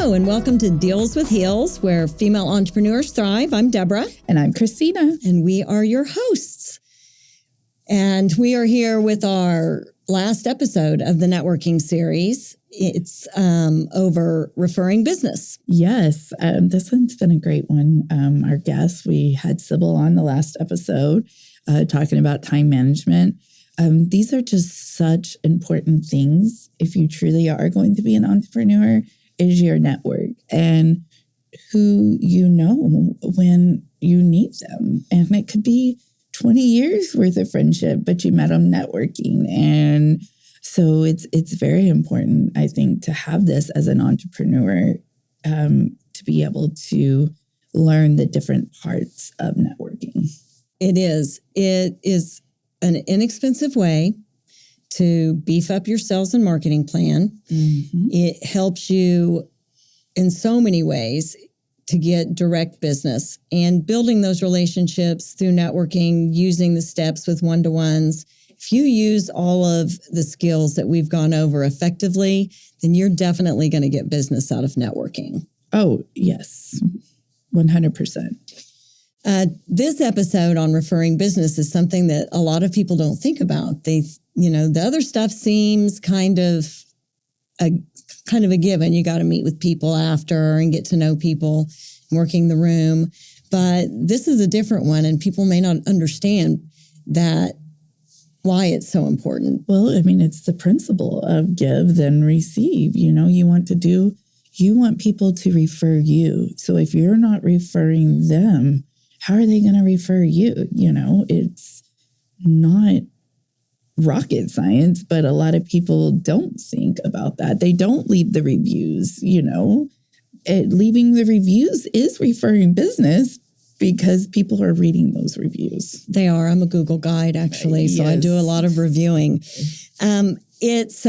Hello, and welcome to Deals with Heels, where female entrepreneurs thrive. I'm Debra. And I'm Christina. And we are your hosts. And we are here with our last episode of the networking series. It's over referring business. Yes, this one's been a great one. Our guest, we had Sybil on the last episode talking about time management. These are just such important things if you truly are going to be an entrepreneur, is your network and who you know when you need them. And it could be 20 years worth of friendship, but you met them networking. And so it's very important, I think, to have this as an entrepreneur, to be able to learn the different parts of networking. It is an inexpensive way to beef up your sales and marketing plan. Mm-hmm. It helps you in so many ways to get direct business and building those relationships through networking, using the steps with one-to-ones. If you use all of the skills that we've gone over effectively, then you're definitely going to get business out of networking. Oh, yes, 100%. This episode on referring business is something that a lot of people don't think about. The other stuff seems kind of a given. You got to meet with people after and get to know people, working the room. But this is a different one, and people may not understand why it's so important. Well, I mean, it's the principle of give, then receive. You want people to refer you. So if you're not referring them, how are they going to refer you? It's not rocket science, but a lot of people don't think about that. They don't leave the reviews, Leaving the reviews is referring business because people are reading those reviews. They are. I'm a Google guide, actually, so yes. I do a lot of reviewing. It's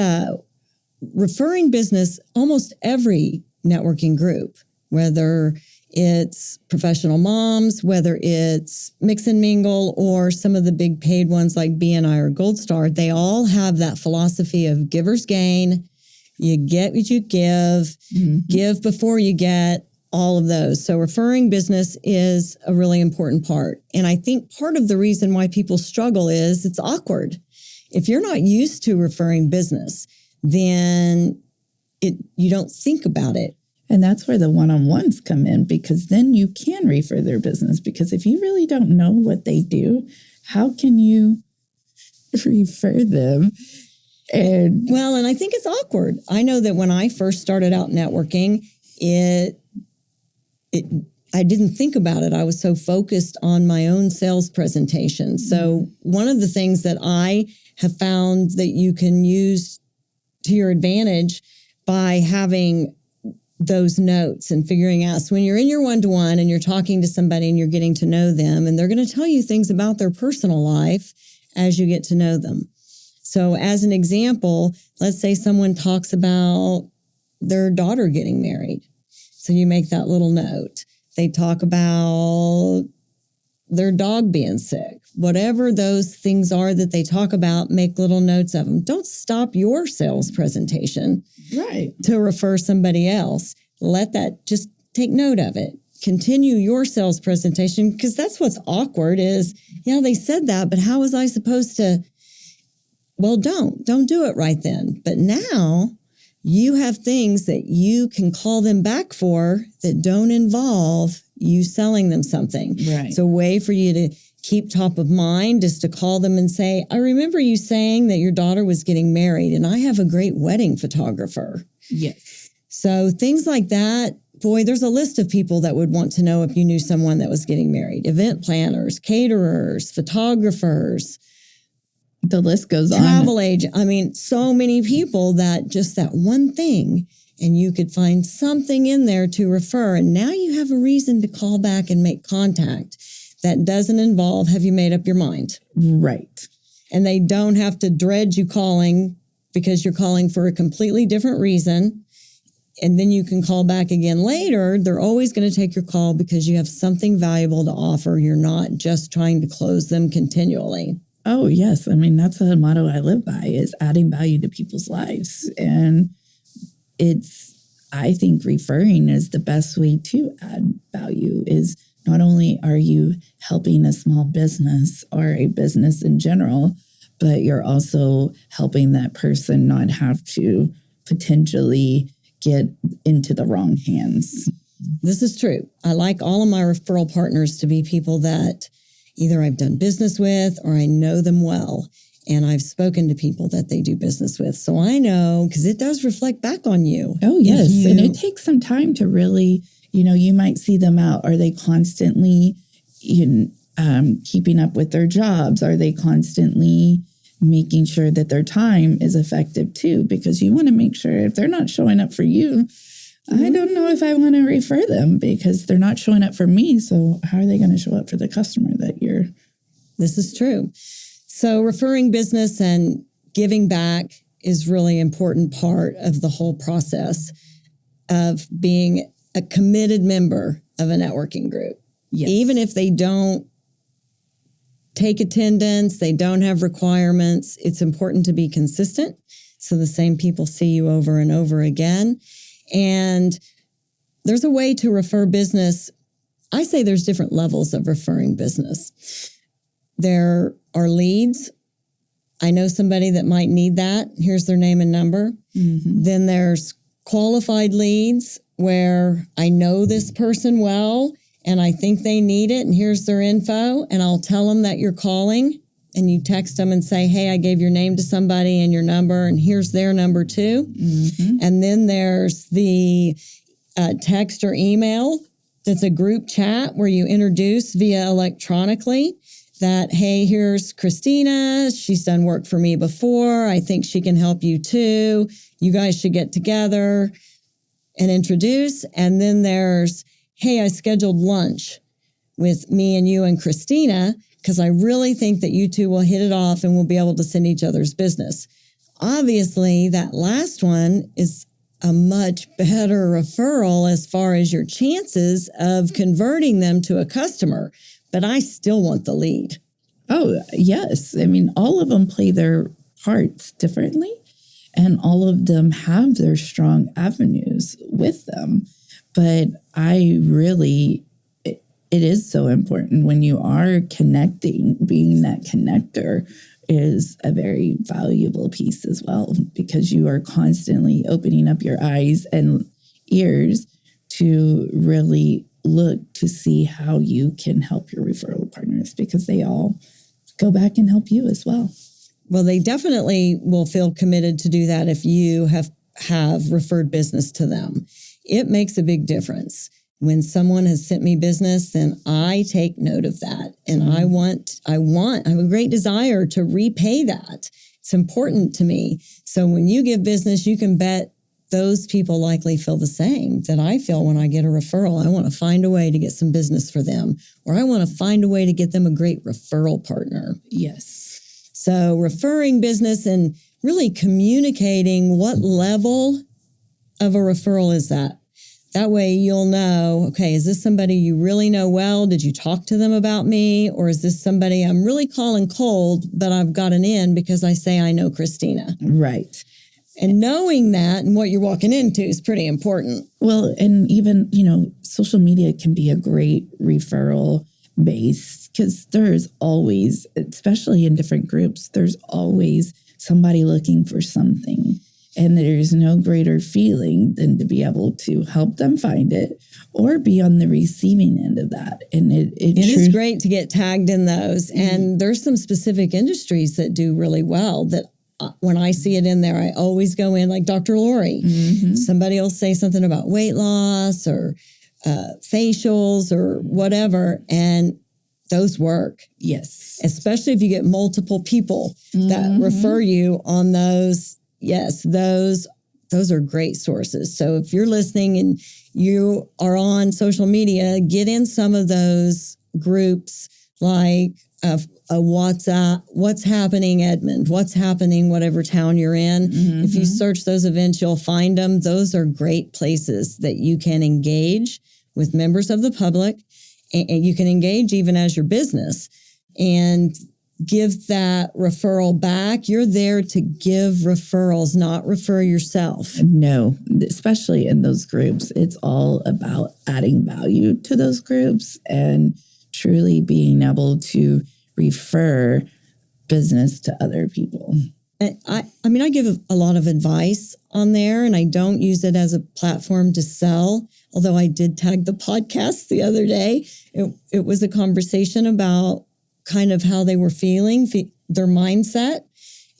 referring business, almost every networking group, whether it's professional moms, whether it's Mix and Mingle, or some of the big paid ones like BNI or Gold Star, they all have that philosophy of giver's gain. You get what you give, give before you get, all of those. So referring business is a really important part. And I think part of the reason why people struggle is it's awkward. If you're not used to referring business, then you don't think about it. And that's where the one-on-ones come in, because then you can refer their business. Because if you really don't know what they do, how can you refer them? And I think it's awkward. I know that when I first started out networking, I didn't think about it. I was so focused on my own sales presentation. So one of the things that I have found that you can use to your advantage by having those notes and figuring out, so when you're in your one-to-one and you're talking to somebody and you're getting to know them, and they're going to tell you things about their personal life as you get to know them. So as an example, let's say someone talks about their daughter getting married. So you make that little note. They talk about their dog being sick. Whatever those things are that they talk about, make little notes of them. Don't stop your sales presentation to refer somebody else. Just take note of it. Continue your sales presentation, because that's what's awkward is, they said that, but how was I supposed to? Well, don't do it right then. But now you have things that you can call them back for that don't involve you selling them something. Right. It's a way for you to keep top of mind is to call them and say, I remember you saying that your daughter was getting married and I have a great wedding photographer. Yes. So things like that. Boy, there's a list of people that would want to know if you knew someone that was getting married. Event planners, caterers, photographers. The list goes on. Travel agent. I mean, so many people that just that one thing, and you could find something in there to refer. And now you have a reason to call back and make contact that doesn't involve, have you made up your mind? Right. And they don't have to dread you calling because you're calling for a completely different reason. And then you can call back again later. They're always going to take your call because you have something valuable to offer. You're not just trying to close them continually. Oh, yes. I mean, that's a motto I live by, is adding value to people's lives. And it's I think referring is the best way to add value. Is not only are you helping a small business or a business in general, but you're also helping that person not have to potentially get into the wrong hands. This is true. I like all of my referral partners to be people that either I've done business with or I know them well. And I've spoken to people that they do business with. So I know, because it does reflect back on you. Oh, yes. And it takes some time to really, you might see them out. Are they constantly keeping up with their jobs? Are they constantly making sure that their time is effective too? Because you want to make sure if they're not showing up for you, I don't know if I want to refer them because they're not showing up for me. So how are they going to show up for the customer that you're? This is true. So referring business and giving back is really important part of the whole process of being a committed member of a networking group. Yes. Even if they don't take attendance, they don't have requirements, it's important to be consistent so the same people see you over and over again. And there's a way to refer business. I say there's different levels of referring business. There are leads. I know somebody that might need that. Here's their name and number. Mm-hmm. Then there's qualified leads where I know this person well and I think they need it. And here's their info. And I'll tell them that you're calling and you text them and say, hey, I gave your name to somebody and your number and here's their number too. Mm-hmm. And then there's the text or email. That's a group chat where you introduce via electronically that, hey, here's Christina. She's done work for me before. I think she can help you too. You guys should get together and introduce. And then there's, hey, I scheduled lunch with me and you and Christina because I really think that you two will hit it off and we'll be able to send each other's business. Obviously, that last one is a much better referral as far as your chances of converting them to a customer. But I still want the lead. Oh, yes. I mean, all of them play their parts differently, and all of them have their strong avenues with them. But it is so important when you are connecting, being that connector is a very valuable piece as well, because you are constantly opening up your eyes and ears to really look to see how you can help your referral partners, because they all go back and help you as well. Well, they definitely will feel committed to do that if you have referred business to them. It makes a big difference. When someone has sent me business, then I take note of that. And I have a great desire to repay that. It's important to me. So when you give business, you can bet those people likely feel the same that I feel when I get a referral. I want to find a way to get some business for them, or I want to find a way to get them a great referral partner. Yes. So referring business and really communicating what level of a referral is that. That way you'll know, okay, is this somebody you really know well? Did you talk to them about me? Or is this somebody I'm really calling cold, but I've got an in because I say I know Christina? Right. And knowing that and what you're walking into is pretty important. Well, and even, social media can be a great referral base, because there's always, especially in different groups, there's always somebody looking for something. And there's no greater feeling than to be able to help them find it or be on the receiving end of that. And it is great to get tagged in those. Mm-hmm. And there's some specific industries that do really well that when I see it in there, I always go in, like Dr. Lori. Mm-hmm. Somebody will say something about weight loss or facials or whatever, and those work. Yes. Especially if you get multiple people that refer you on those. Yes, those are great sources. So if you're listening and you are on social media, get in some of those groups like a WhatsApp, what's happening Edmond, what's happening whatever town you're in. Mm-hmm. If you search those events, you'll find them. Those are great places that you can engage with members of the public, and you can engage even as your business. And give that referral back. You're there to give referrals, not refer yourself. No, especially in those groups. It's all about adding value to those groups and truly being able to refer business to other people. I mean, I give a lot of advice on there, and I don't use it as a platform to sell. Although I did tag the podcast the other day. It was a conversation about kind of how they were feeling, their mindset.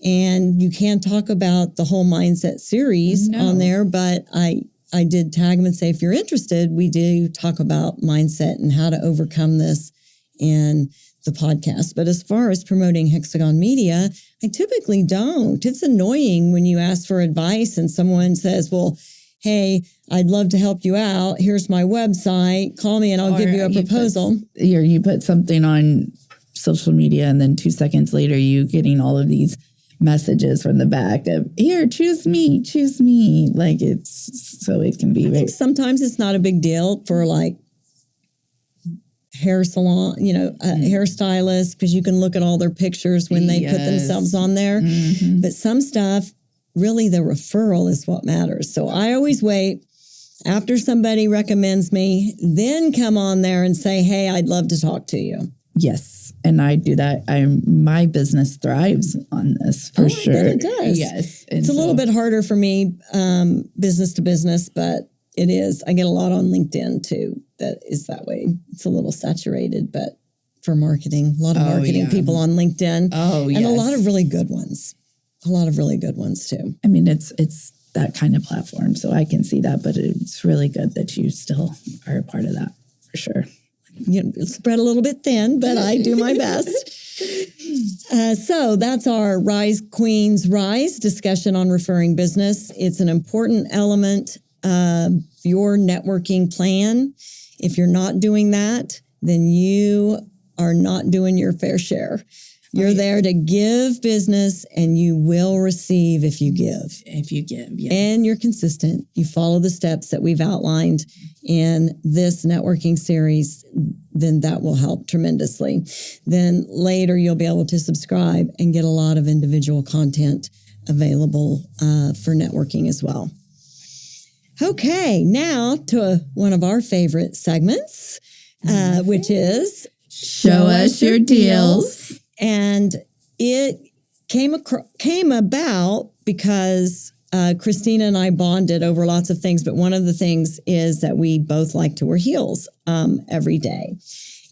And you can't talk about the whole mindset series on there, but I did tag them and say, if you're interested, we do talk about mindset and how to overcome this in the podcast. But as far as promoting Hexagon Media, I typically don't. It's annoying when you ask for advice and someone says, well, hey, I'd love to help you out. Here's my website. Call me and I'll give you a proposal. You put something on social media and then 2 seconds later, you getting all of these messages from the back of, here, choose me. Like so it can be. Sometimes it's not a big deal for like hair salon, hairstylist, because you can look at all their pictures when they put themselves on there. Mm-hmm. But some stuff, really the referral is what matters. So I always wait after somebody recommends me, then come on there and say, hey, I'd love to talk to you. Yes. And I do that. My business thrives on this for sure. I bet it does. Yes. It's a little bit harder for me, business to business, but it is. I get a lot on LinkedIn too. That is that way. It's a little saturated, but for marketing, a lot of marketing people on LinkedIn. Oh, yes. And a lot of really good ones. A lot of really good ones too. I mean, it's that kind of platform, so I can see that, but it's really good that you still are a part of that for sure. Spread a little bit thin, but I do my best. So that's our Rise Queens Rise discussion on referring business. It's an important element of your networking plan. If you're not doing that, then you are not doing your fair share. You're there to give business, and you will receive if you give. If you give, yes. And you're consistent. You follow the steps that we've outlined in this networking series, then that will help tremendously. Then later you'll be able to subscribe and get a lot of individual content available for networking as well. Okay, now to one of our favorite segments, which is Show Us Your Deals. And it came about because Christina and I bonded over lots of things, but one of the things is that we both like to wear heels every day.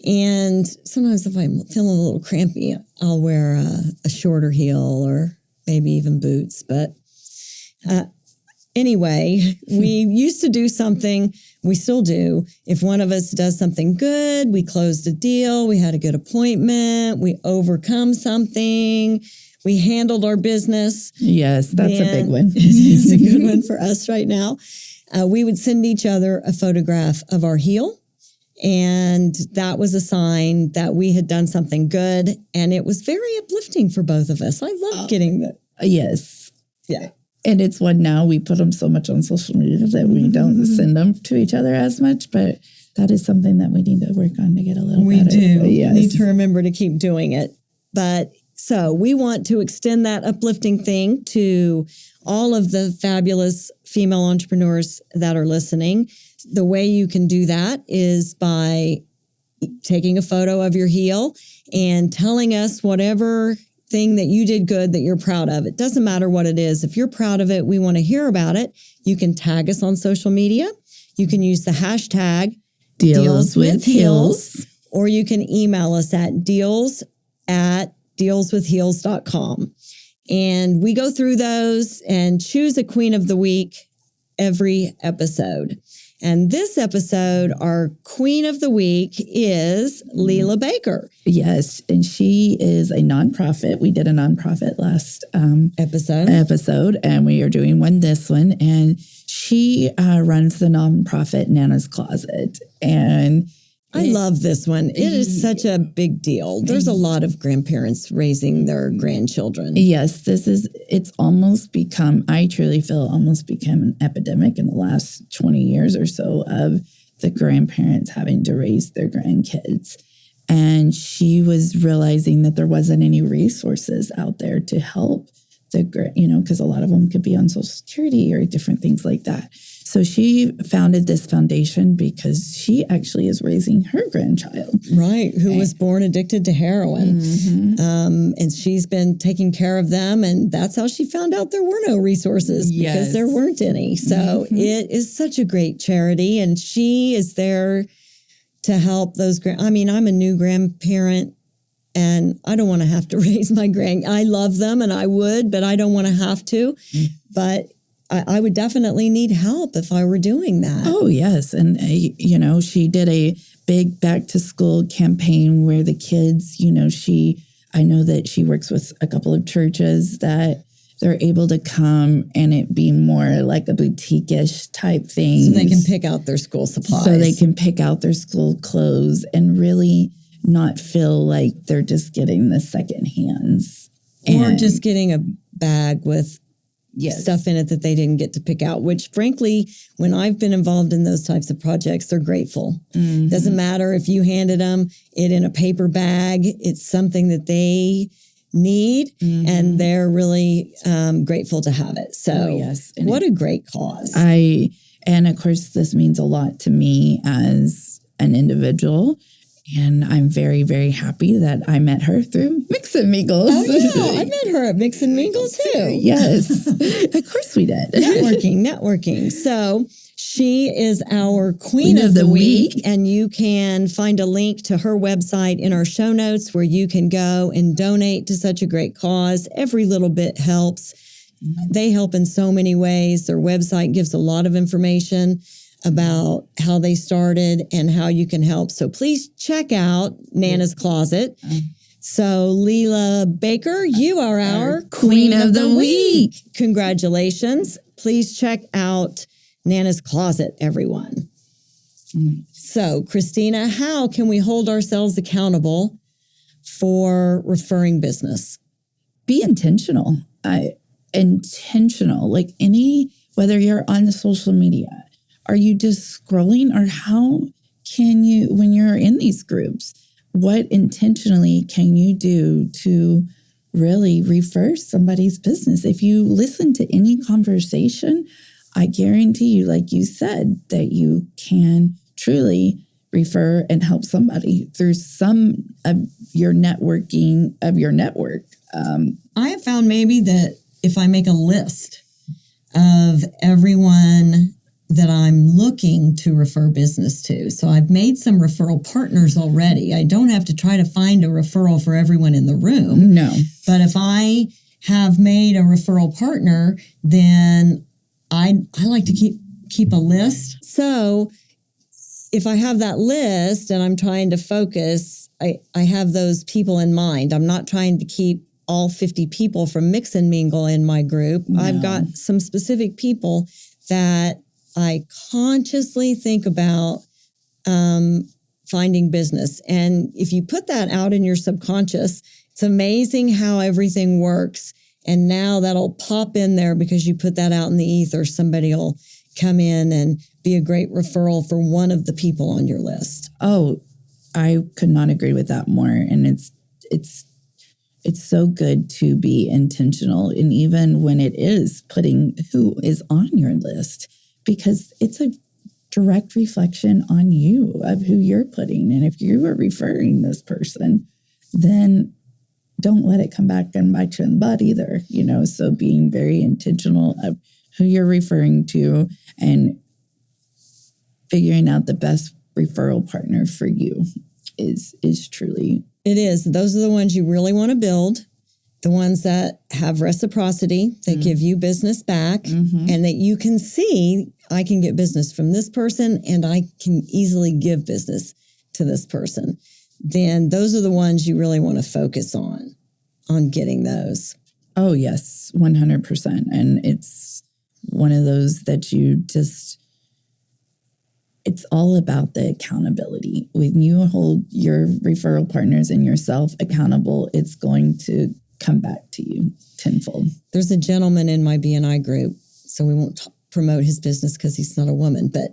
And sometimes if I'm feeling a little crampy, I'll wear a shorter heel or maybe even boots. But anyway, we used to do something, we still do. If one of us does something good, we closed a deal, we had a good appointment, we overcome something, we handled our business. Yes, that's a big one. It's a good one for us right now. We would send each other a photograph of our heel. And that was a sign that we had done something good. And it was very uplifting for both of us. I love getting that. Yes. Yeah. And it's one now we put them so much on social media that we don't send them to each other as much. But that is something that we need to work on to get a little better. We do. Yes. We need to remember to keep doing it. But so we want to extend that uplifting thing to all of the fabulous female entrepreneurs that are listening. The way you can do that is by taking a photo of your heel and telling us whatever thing that you did good that you're proud of. It doesn't matter what it is. If you're proud of it, we want to hear about it. You can tag us on social media. You can use the hashtag #DealsWithHeels, or you can email us at deals@dealswithheels.com. And we go through those and choose a queen of the week every episode. And this episode, our queen of the week is Leela Baker. Yes, and she is a nonprofit. We did a nonprofit last episode, and we are doing this one. And she runs the nonprofit Nana's Closet. And I love this one. It is such a big deal. There's a lot of grandparents raising their grandchildren. Yes, it's almost become, I truly feel almost become an epidemic in the last 20 years or so of the grandparents having to raise their grandkids. And she was realizing that there wasn't any resources out there to help because a lot of them could be on Social Security or different things like that. So she founded this foundation because she actually is raising her grandchild. Right, who was born addicted to heroin. Mm-hmm. And she's been taking care of them. And that's how she found out there were no resources because there weren't any. So it is such a great charity. And she is there to help those. I'm a new grandparent. And I don't want to have to raise my I love them and I would, but I don't want to have to. But I would definitely need help if I were doing that. Oh, yes. And, she did a big back to school campaign where the kids, I know that she works with a couple of churches that they're able to come and it be more like a boutique-ish type thing. So they can pick out their school supplies. So they can pick out their school clothes and really not feel like they're just getting the second hands. Or just getting a bag with stuff in it that they didn't get to pick out, which frankly, when I've been involved in those types of projects, they're grateful. Mm-hmm. Doesn't matter if you handed them it in a paper bag. It's something that they need and they're really grateful to have it. So what a great cause. And of course, this means a lot to me as an individual. And I'm very, very happy that I met her through Mix and Mingles. Oh, yeah. I met her at Mix and Mingle, too. Yes. Of course we did. Networking. So she is our Queen of the Week. And you can find a link to her website in our show notes where you can go and donate to such a great cause. Every little bit helps. They help in so many ways. Their website gives a lot of information about how they started and how you can help. So please check out Nana's Closet. So Leela Baker, you are our Queen of the Week. Congratulations. Please check out Nana's Closet, everyone. So Christina, how can we hold ourselves accountable for referring business? Be intentional. Intentional, like whether you're on the social media, are you just scrolling, or how can you, when you're in these groups, what intentionally can you do to really refer somebody's business? If you listen to any conversation, I guarantee you, like you said, that you can truly refer and help somebody through some of your networking of your network. I have found maybe that if I make a list of everyone that I'm looking to refer business to. So I've made some referral partners already. I don't have to try to find a referral for everyone in the room. No. But if I have made a referral partner, then I like to keep a list. So if I have that list and I'm trying to focus, I have those people in mind. I'm not trying to keep all 50 people from Mix and Mingle in my group. No. I've got some specific people that I consciously think about finding business. And if you put that out in your subconscious, it's amazing how everything works. And now that'll pop in there because you put that out in the ether. Somebody will come in and be a great referral for one of the people on your list. Oh, I could not agree with that more. And it's so good to be intentional. And even when it is putting who is on your list, because it's a direct reflection on you of who you're putting. And if you are referring this person, then don't let it come back and bite you in the butt either. So being very intentional of who you're referring to and figuring out the best referral partner for you is truly. It is. Those are the ones you really want to build. The ones that have reciprocity, that give you business back, and that you can see, I can get business from this person and I can easily give business to this person. Then those are the ones you really want to focus on getting those. Oh, yes, 100%. And it's one of those that it's all about the accountability. When you hold your referral partners and yourself accountable, it's going to come back to you tenfold. There's a gentleman in my BNI group, so we won't promote his business because he's not a woman, but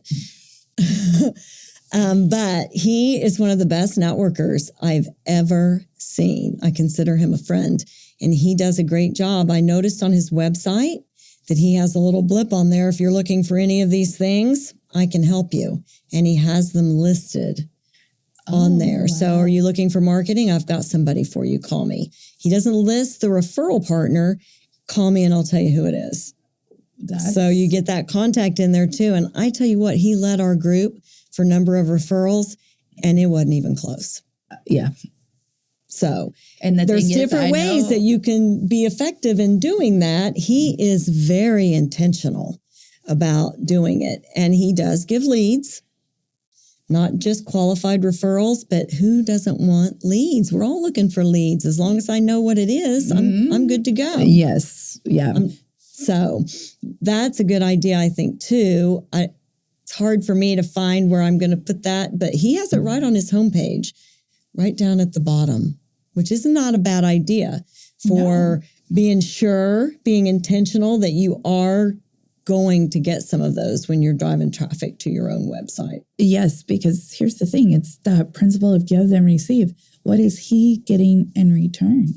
But he is one of the best networkers I've ever seen. I consider him a friend, and he does a great job. I noticed on his website that he has a little blip on there. If you're looking for any of these things, I can help you. And he has them listed on there. Wow. So are you looking for marketing? I've got somebody for you. Call me. He doesn't list the referral partner. Call me and I'll tell you who it is. So you get that contact in there too. And I tell you what, he led our group for number of referrals and it wasn't even close. Yeah. So there's different ways that you can be effective in doing that. He is very intentional about doing it. And he does give leads. Not just qualified referrals, but who doesn't want leads? We're all looking for leads. As long as I know what it is, I'm good to go. Yes. Yeah. So that's a good idea, I think, too. It's hard for me to find where I'm going to put that, but he has it right on his homepage, right down at the bottom, which is not a bad idea for being intentional that you are going to get some of those when you're driving traffic to your own website. Yes, because here's the thing. It's the principle of give and receive. What is he getting in return?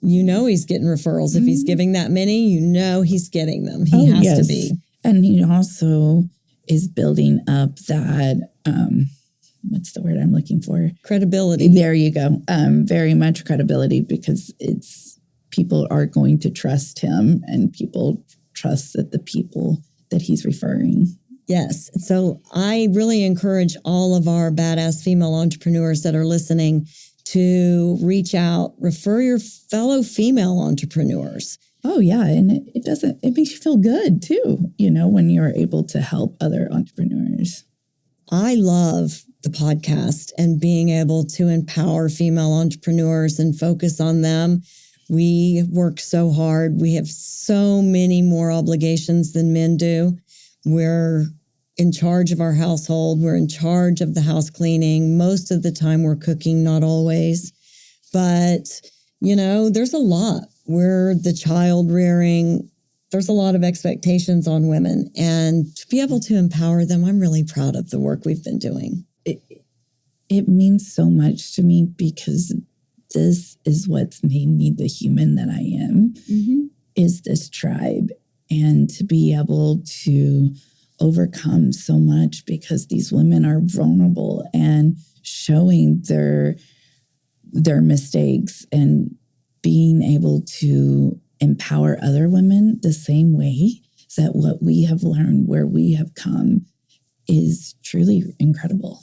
You know he's getting referrals. If he's giving that many, you know he's getting them. He has to be. And he also is building up that, what's the word I'm looking for? Credibility. There you go. Very much credibility because people are going to trust him and people trust that the people that he's referring. Yes. So I really encourage all of our badass female entrepreneurs that are listening to reach out, refer your fellow female entrepreneurs. Oh, yeah. And it makes you feel good too, when you're able to help other entrepreneurs. I love the podcast and being able to empower female entrepreneurs and focus on them. We work so hard. We have so many more obligations than men do. We're in charge of our household. We're in charge of the house cleaning. Most of the time we're cooking, not always. But, there's a lot. We're the child rearing. There's a lot of expectations on women. And to be able to empower them, I'm really proud of the work we've been doing. It means so much to me because this is what's made me the human that I am, is this tribe. And to be able to overcome so much because these women are vulnerable and showing their mistakes and being able to empower other women the same way that what we have learned, where we have come, is truly incredible.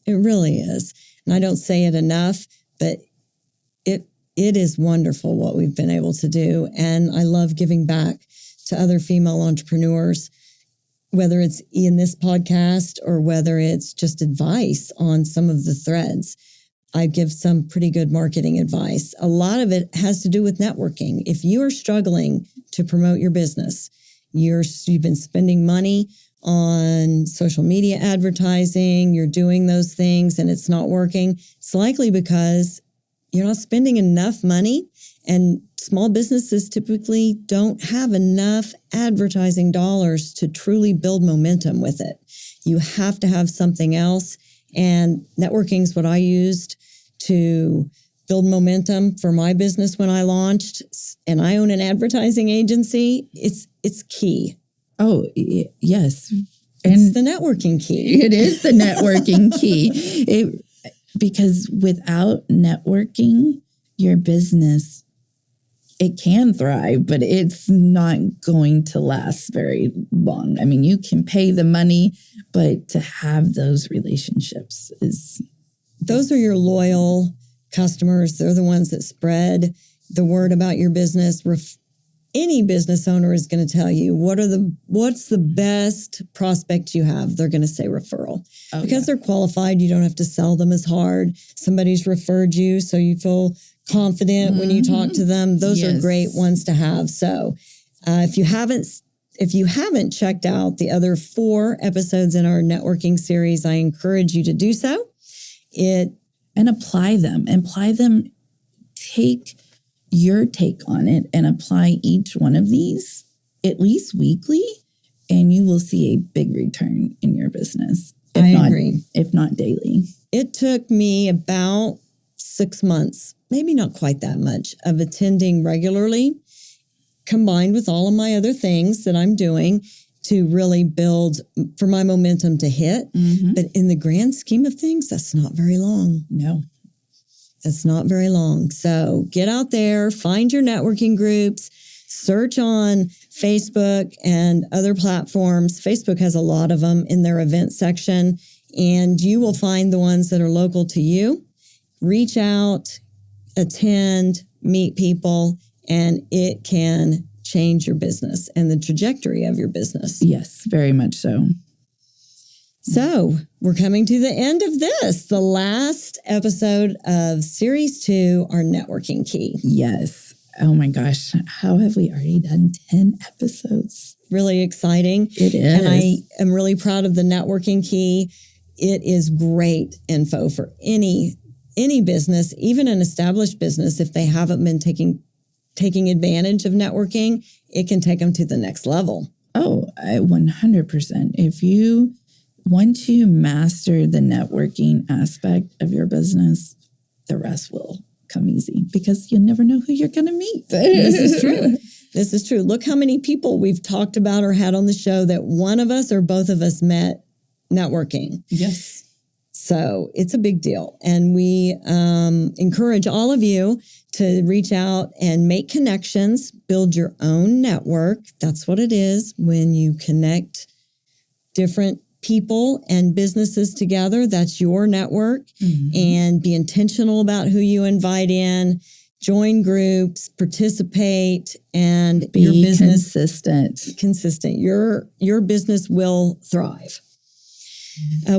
It really is. And I don't say it enough, but it is wonderful what we've been able to do. And I love giving back to other female entrepreneurs, whether it's in this podcast or whether it's just advice on some of the threads. I give some pretty good marketing advice. A lot of it has to do with networking. If you are struggling to promote your business, you've been spending money on social media advertising, you're doing those things and it's not working, it's likely because you're not spending enough money, and small businesses typically don't have enough advertising dollars to truly build momentum with it. You have to have something else, and networking is what I used to build momentum for my business when I launched, and I own an advertising agency. It's key. Oh, yes. It's the networking key. It is the networking key. Because without networking, your business, it can thrive, but it's not going to last very long. I mean, you can pay the money, but to have those relationships those are your loyal customers. They're the ones that spread the word about your business. Any business owner is going to tell you what's the best prospect you have. They're going to say referral because they're qualified. You don't have to sell them as hard. Somebody's referred you, so you feel confident when you talk to them. Those are great ones to have. So if you haven't checked out the other 4 episodes in our networking series, I encourage you to do so. And apply them. Take your take on it and apply each one of these at least weekly, and you will see a big return in your business. agree. If not daily. It took me about 6 months, maybe not quite that much, of attending regularly, combined with all of my other things that I'm doing to really build for my momentum to hit. But in the grand scheme of things, that's not very long. No. That's not very long. So get out there, find your networking groups, search on Facebook and other platforms. Facebook has a lot of them in their event section, and you will find the ones that are local to you. Reach out, attend, meet people, and it can change your business and the trajectory of your business. Yes, very much so. So we're coming to the end of this, the last episode of Series 2, our networking key. Yes. Oh my gosh. How have we already done 10 episodes? Really exciting. It is. And I am really proud of the networking key. It is great info for any business, even an established business. If they haven't been taking advantage of networking, it can take them to the next level. Oh, 100%. If you want to master the networking aspect of your business, the rest will come easy because you'll never know who you're going to meet. This is true. This is true. Look how many people we've talked about or had on the show that one of us or both of us met networking. Yes. So it's a big deal. And we encourage all of you to reach out and make connections, build your own network. That's what it is when you connect different people and businesses together. That's your network. And be intentional about who you invite in, join groups, participate, and Be your business consistent. Your business will thrive.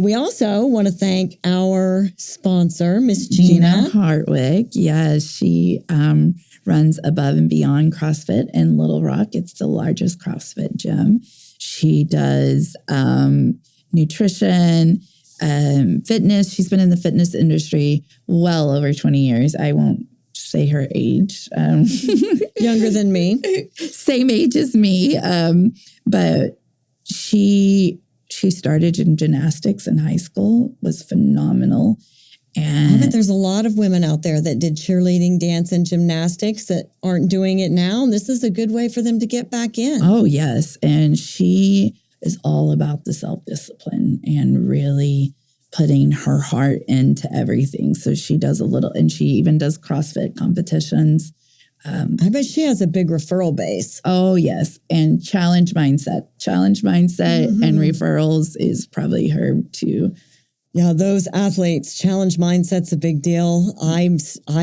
We also want to thank our sponsor, Miss Gina Hartwig. Yes, she runs Above and Beyond CrossFit in Little Rock. It's the largest CrossFit gym. She does nutrition, fitness. She's been in the fitness industry well over 20 years. I won't say her age. Younger than me. Same age as me. But she started in gymnastics in high school, was phenomenal. And I bet there's a lot of women out there that did cheerleading, dance, and gymnastics that aren't doing it now. And this is a good way for them to get back in. Oh, yes. And she is all about the self-discipline and really putting her heart into everything. So she does and she even does CrossFit competitions. I bet she has a big referral base. Oh, yes. And challenge mindset and referrals is probably her too. Yeah, those athletes, challenge mindset's a big deal. I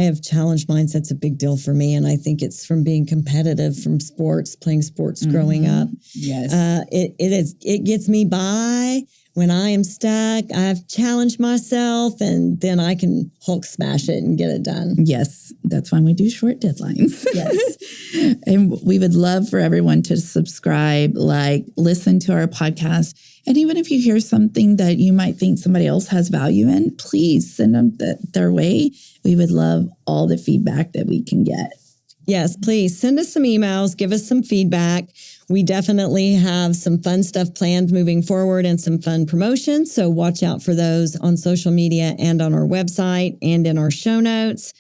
have challenge mindset's a big deal for me, and I think it's from being competitive from sports, playing sports growing up. Yes, it gets me by when I am stuck. I've challenged myself, and then I can Hulk smash it and get it done. Yes, that's why we do short deadlines. Yes, and we would love for everyone to subscribe, listen to our podcast. And even if you hear something that you might think somebody else has value in, please send them their way. We would love all the feedback that we can get. Yes, please send us some emails, give us some feedback. We definitely have some fun stuff planned moving forward and some fun promotions. So watch out for those on social media and on our website and in our show notes.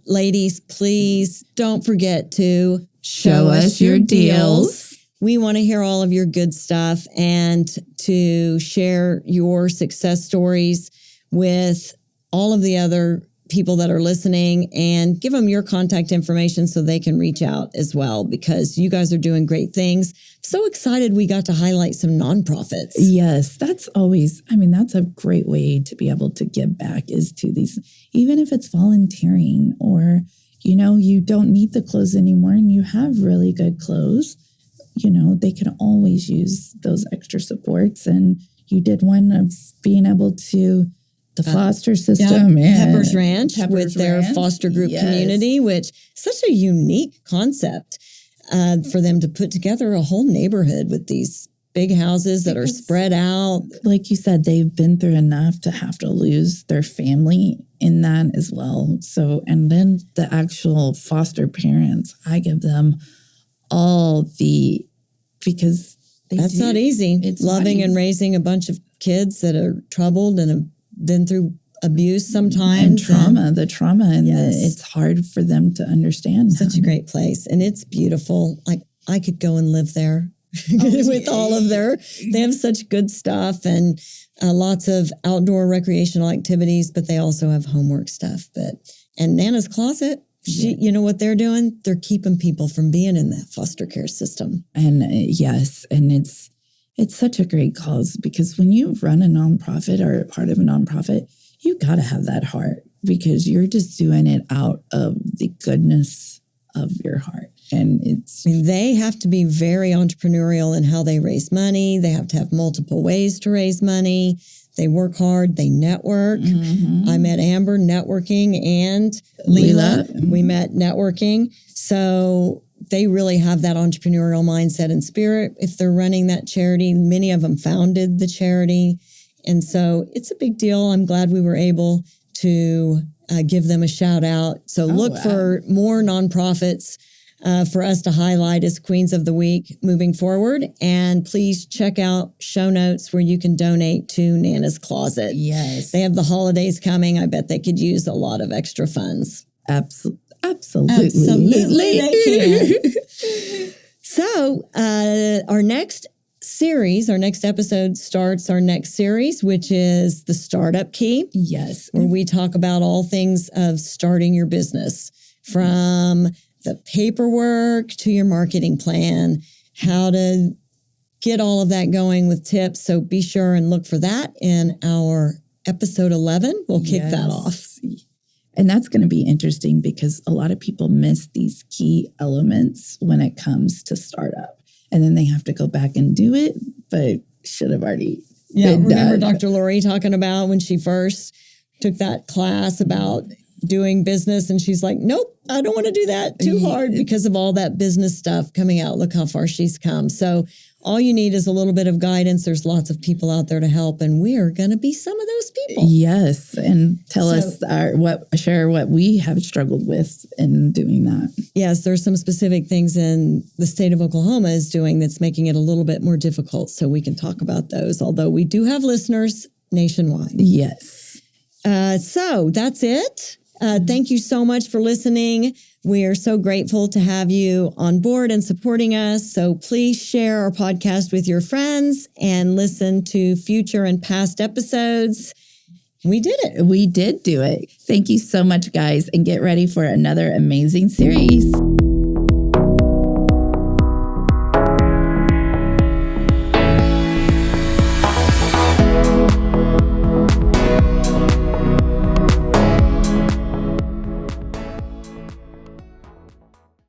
Ladies, please don't forget to show us your deals. We want to hear all of your good stuff and to share your success stories with all of the other people that are listening and give them your contact information so they can reach out as well, because you guys are doing great things. So excited we got to highlight some nonprofits. Yes, that's a great way to be able to give back is to these, even if it's volunteering or, you don't need the clothes anymore and you have really good clothes. They can always use those extra supports. And you did one of being able to the foster system and Pepper's Ranch with their foster group community, which is such a unique concept for them to put together a whole neighborhood with these big houses that are spread out. Like you said, they've been through enough to have to lose their family in that as well. So, and then the actual foster parents, I give them because That's not easy. It's loving not and easy. raising a bunch of kids that are troubled and have been through abuse sometimes. And trauma, the trauma, and Yes. it's hard for them to understand. Such a great place. And it's beautiful. Like I could go and live there with all of they have such good stuff and lots of outdoor recreational activities, but they also have homework stuff. And Nana's Closet, you know what they're doing? They're keeping people from being in that foster care system. And yes, and it's such a great cause, because when you run a nonprofit or a part of a nonprofit, you got to have that heart, because you're just doing it out of the goodness of your heart. And they have to be very entrepreneurial in how they raise money. They have to have multiple ways to raise money. They work hard. They network. Mm-hmm. I met Amber networking and Leela. We met networking. So they really have that entrepreneurial mindset and spirit. If they're running that charity, many of them founded the charity. And so it's a big deal. I'm glad we were able to give them a shout out. So look for more nonprofits for us to highlight as Queens of the Week moving forward. And please check out show notes where you can donate to Nana's Closet. Yes. They have the holidays coming. I bet they could use a lot of extra funds. Absolutely. Absolutely they can. So our next episode starts our next series, which is the Startup Key. Yes. Where we talk about all things of starting your business, from the paperwork to your marketing plan, how to get all of that going with tips. So be sure and look for that in our episode 11. We'll kick that off. And that's going to be interesting, because a lot of people miss these key elements when it comes to startup. And then they have to go back and do it, but should have already been remember done. Dr. Lori talking about when she first took that class about doing business, and she's like, nope, I don't want to do that too hard because of all that business stuff coming out. Look how far she's come. So all you need is a little bit of guidance. There's lots of people out there to help, and we are going to be some of those people. Yes, and share what we have struggled with in doing that. Yes, there's some specific things in the state of Oklahoma is doing that's making it a little bit more difficult. So we can talk about those, although we do have listeners nationwide. Yes. So that's it. Thank you so much for listening. We are so grateful to have you on board and supporting us. So please share our podcast with your friends and listen to future and past episodes. We did it. We did do it. Thank you so much, guys, and get ready for another amazing series.